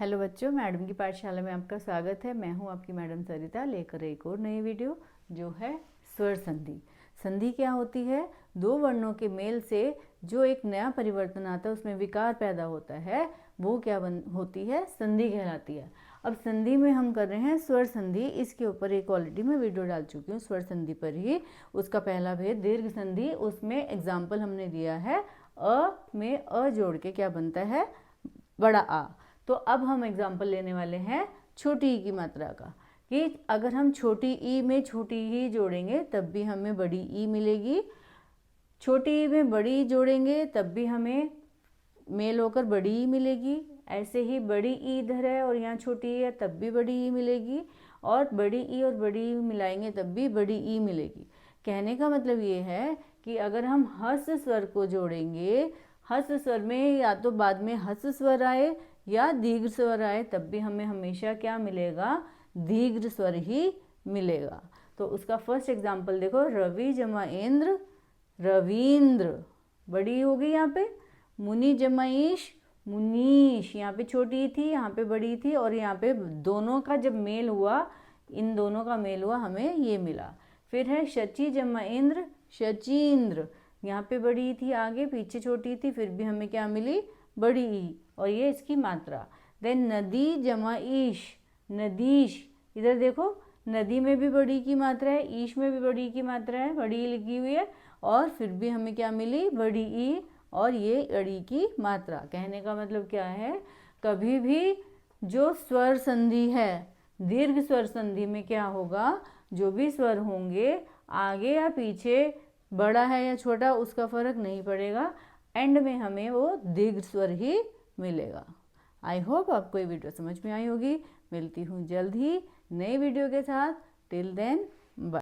Hello बच्चों, madam की पाठशाला में आपका स्वागत है। मैं हूं आपकी मैडम सरिता, लेकर एक और नई वीडियो जो है स्वर संधि। संधि क्या होती है? दो वर्णों के मेल से जो एक नया परिवर्तन आता है, उसमें विकार पैदा होता है, वो क्या होती है? संधि कहलाती है। अब संधि में हम कर रहे हैं स्वर संधि। इसके ऊपर एक ऑलरेडी मैं वीडियो डाल चुकी हूँ स्वर संधि पर ही। उसका पहला भेद दीर्घ संधि, उसमें एग्जाम्पल हमने दिया है अ में अ जोड़ के क्या बनता है? बड़ा आ। तो अब हम एग्जाम्पल लेने वाले हैं छोटी ई की मात्रा का, कि अगर हम छोटी ई में छोटी ई जोड़ेंगे तब भी हमें बड़ी ई मिलेगी, छोटी ई में बड़ी ई जोड़ेंगे तब भी हमें मेल होकर बड़ी ई मिलेगी। ऐसे ही बड़ी ई इधर है और यहाँ छोटी ई है तब भी बड़ी ई मिलेगी, और बड़ी ई और बड़ी ई मिलाएंगे तब भी बड़ी ई मिलेगी। कहने का मतलब ये है कि अगर हम हस स्वर को जोड़ेंगे, हस स्वर में या तो बाद में हस स्वर आए या दीर्घ स्वर आए, तब भी हमें हमेशा क्या मिलेगा? दीर्घ स्वर ही मिलेगा। तो उसका फर्स्ट एग्जाम्पल देखो, रवि जमा इंद्र, रवींद्र, बड़ी होगी यहाँ पे। मुनि जमा ईश, मुनीश, यहाँ पे छोटी थी, यहाँ पे बड़ी थी, और यहाँ पे दोनों का जब मेल हुआ, इन दोनों का मेल हुआ, हमें ये मिला। फिर है शची जमा इंद्र, शचींद्र, यहाँ पे बड़ी थी आगे, पीछे छोटी थी, फिर भी हमें क्या मिली? बड़ी ई, और ये इसकी मात्रा। देन नदी जमा ईश, नदीश, इधर देखो नदी में भी बड़ी की मात्रा है, ईश में भी बड़ी की मात्रा है, बड़ी ई लिखी हुई है, और फिर भी हमें क्या मिली? बड़ी ई, और ये अड़ी की मात्रा। कहने का मतलब क्या है? कभी भी जो स्वर संधि है, दीर्घ स्वर संधि में क्या होगा? जो भी स्वर होंगे, आगे या पीछे, बड़ा है या छोटा, उसका फर्क नहीं पड़ेगा, एंड में हमें वो दीर्घ स्वर ही मिलेगा। आई होप आपको ये वीडियो समझ में आई होगी। मिलती हूँ जल्द ही नई वीडियो के साथ। Till then bye.